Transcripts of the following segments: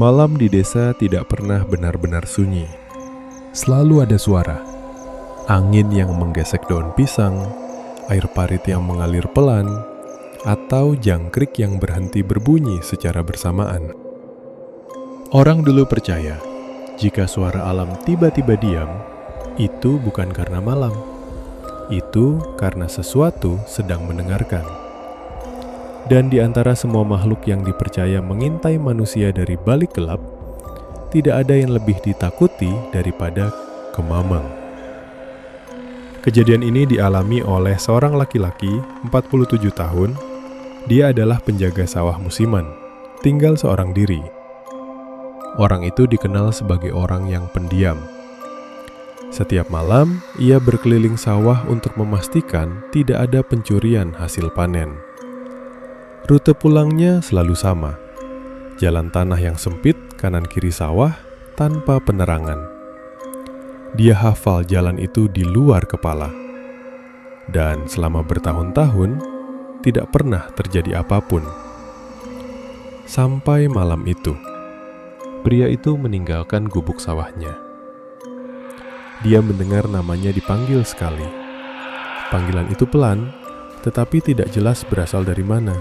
Malam di desa tidak pernah benar-benar sunyi. Selalu ada suara. Angin yang menggesek daun pisang, air parit yang mengalir pelan, atau jangkrik yang berhenti berbunyi secara bersamaan. Orang dulu percaya, jika suara alam tiba-tiba diam, itu bukan karena malam. Itu karena sesuatu sedang mendengarkan. Dan di antara semua makhluk yang dipercaya mengintai manusia dari balik gelap, tidak ada yang lebih ditakuti daripada kemamang. Kejadian ini dialami oleh seorang laki-laki 47 tahun. Dia adalah penjaga sawah musiman, tinggal seorang diri. Orang itu dikenal sebagai orang yang pendiam. Setiap malam, ia berkeliling sawah untuk memastikan tidak ada pencurian hasil panen. Rute pulangnya selalu sama. Jalan tanah yang sempit kanan kiri sawah tanpa penerangan. Dia hafal jalan itu di luar kepala. Dan selama bertahun-tahun, tidak pernah terjadi apapun. Sampai malam itu, pria itu meninggalkan gubuk sawahnya. Dia mendengar namanya dipanggil sekali. Panggilan itu pelan, tetapi tidak jelas berasal dari mana.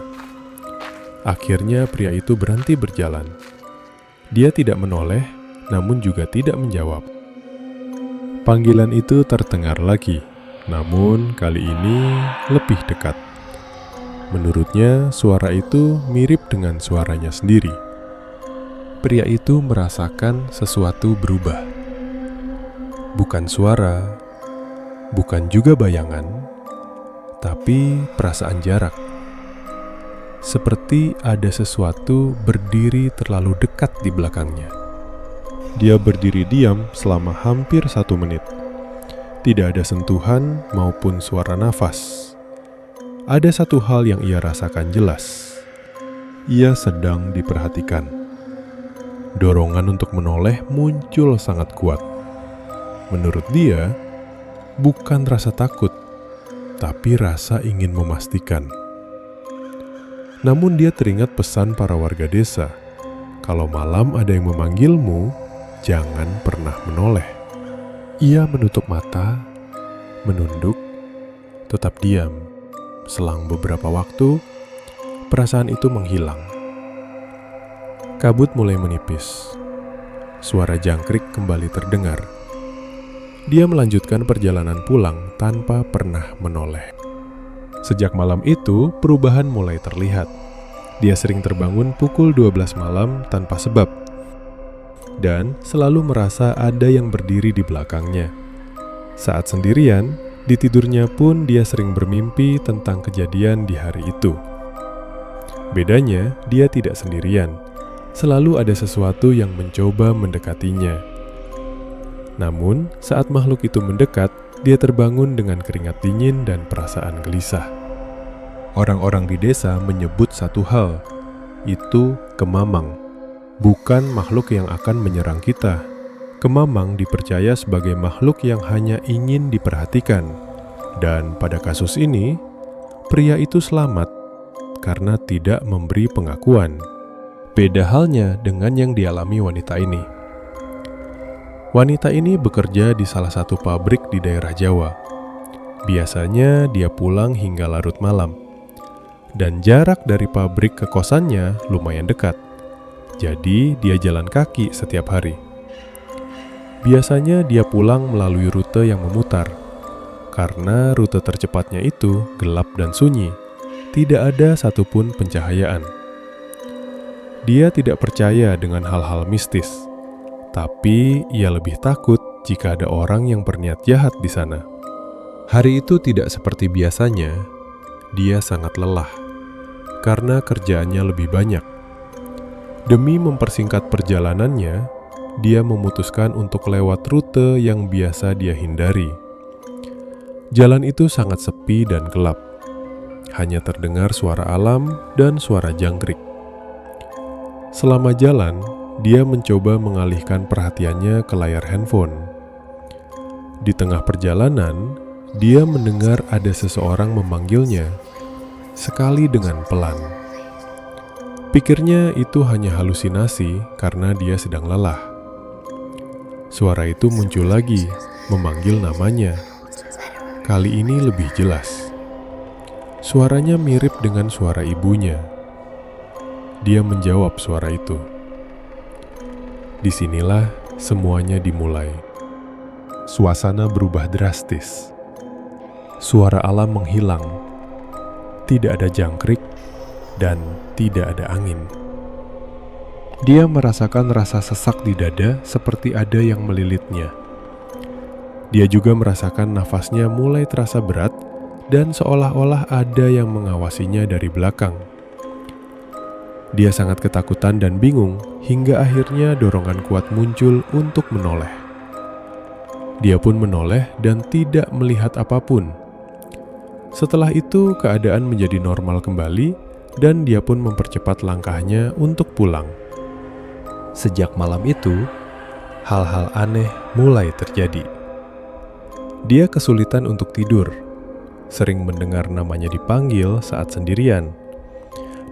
Akhirnya pria itu berhenti berjalan. Dia tidak menoleh, namun juga tidak menjawab. Panggilan itu terdengar lagi, namun kali ini lebih dekat. Menurutnya, suara itu mirip dengan suaranya sendiri. Pria itu merasakan sesuatu berubah. Bukan suara, bukan juga bayangan, tapi perasaan jarak. Seperti ada sesuatu berdiri terlalu dekat di belakangnya. Dia berdiri diam selama hampir 1 menit. Tidak ada sentuhan maupun suara nafas. Ada satu hal yang ia rasakan jelas. Ia sedang diperhatikan. Dorongan untuk menoleh muncul sangat kuat. Menurut dia, bukan rasa takut, tapi rasa ingin memastikan. Namun dia teringat pesan para warga desa, kalau malam ada yang memanggilmu, jangan pernah menoleh. Ia menutup mata, menunduk, tetap diam. Selang beberapa waktu, perasaan itu menghilang. Kabut mulai menipis. Suara jangkrik kembali terdengar. Dia melanjutkan perjalanan pulang tanpa pernah menoleh. Sejak malam itu, perubahan mulai terlihat. Dia sering terbangun pukul 12 malam tanpa sebab. Dan selalu merasa ada yang berdiri di belakangnya. Saat sendirian, di tidurnya pun dia sering bermimpi tentang kejadian di hari itu. Bedanya, dia tidak sendirian. Selalu ada sesuatu yang mencoba mendekatinya. Namun, saat makhluk itu mendekat, dia terbangun dengan keringat dingin dan perasaan gelisah. Orang-orang di desa menyebut satu hal, itu kemamang. Bukan makhluk yang akan menyerang kita. Kemamang dipercaya sebagai makhluk yang hanya ingin diperhatikan. Dan pada kasus ini, pria itu selamat karena tidak memberi pengakuan. Beda halnya dengan yang dialami wanita ini. Wanita ini bekerja di salah satu pabrik di daerah Jawa. Biasanya dia pulang hingga larut malam. Dan jarak dari pabrik ke kosannya lumayan dekat. Jadi dia jalan kaki setiap hari. Biasanya dia pulang melalui rute yang memutar. Karena rute tercepatnya itu gelap dan sunyi. Tidak ada satupun pencahayaan. Dia tidak percaya dengan hal-hal mistis. Tapi ia lebih takut jika ada orang yang berniat jahat di sana. Hari itu tidak seperti biasanya. Dia sangat lelah karena kerjaannya lebih banyak. Demi mempersingkat perjalanannya, dia memutuskan untuk lewat rute yang biasa dia hindari. Jalan itu sangat sepi dan gelap. Hanya terdengar suara alam dan suara jangkrik. Selama jalan, dia mencoba mengalihkan perhatiannya ke layar handphone. Di tengah perjalanan, dia mendengar ada seseorang memanggilnya, sekali dengan pelan. Pikirnya itu hanya halusinasi karena dia sedang lelah. Suara itu muncul lagi, memanggil namanya. Kali ini lebih jelas. Suaranya mirip dengan suara ibunya. Dia menjawab suara itu. Disinilah semuanya dimulai. Suasana berubah drastis. Suara alam menghilang. Tidak ada jangkrik dan tidak ada angin. Dia merasakan rasa sesak di dada seperti ada yang melilitnya. Dia juga merasakan nafasnya mulai terasa berat dan seolah-olah ada yang mengawasinya dari belakang. Dia sangat ketakutan dan bingung hingga akhirnya dorongan kuat muncul untuk menoleh. Dia pun menoleh dan tidak melihat apapun. Setelah itu keadaan menjadi normal kembali dan dia pun mempercepat langkahnya untuk pulang. Sejak malam itu, hal-hal aneh mulai terjadi. Dia kesulitan untuk tidur, sering mendengar namanya dipanggil saat sendirian.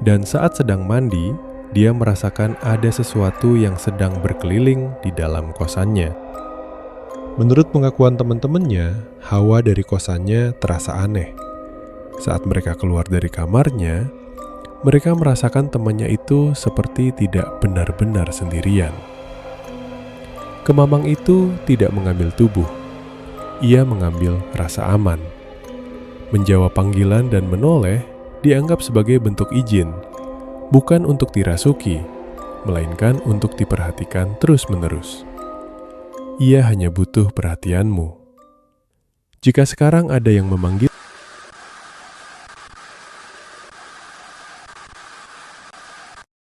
Dan saat sedang mandi, dia merasakan ada sesuatu yang sedang berkeliling di dalam kosannya. Menurut pengakuan teman-temannya, hawa dari kosannya terasa aneh. Saat mereka keluar dari kamarnya, mereka merasakan temannya itu seperti tidak benar-benar sendirian. Kemamang itu tidak mengambil tubuh. Ia mengambil rasa aman. Menjawab panggilan dan menoleh dianggap sebagai bentuk izin, bukan untuk dirasuki, melainkan untuk diperhatikan terus-menerus. Ia hanya butuh perhatianmu. Jika sekarang ada yang memanggil,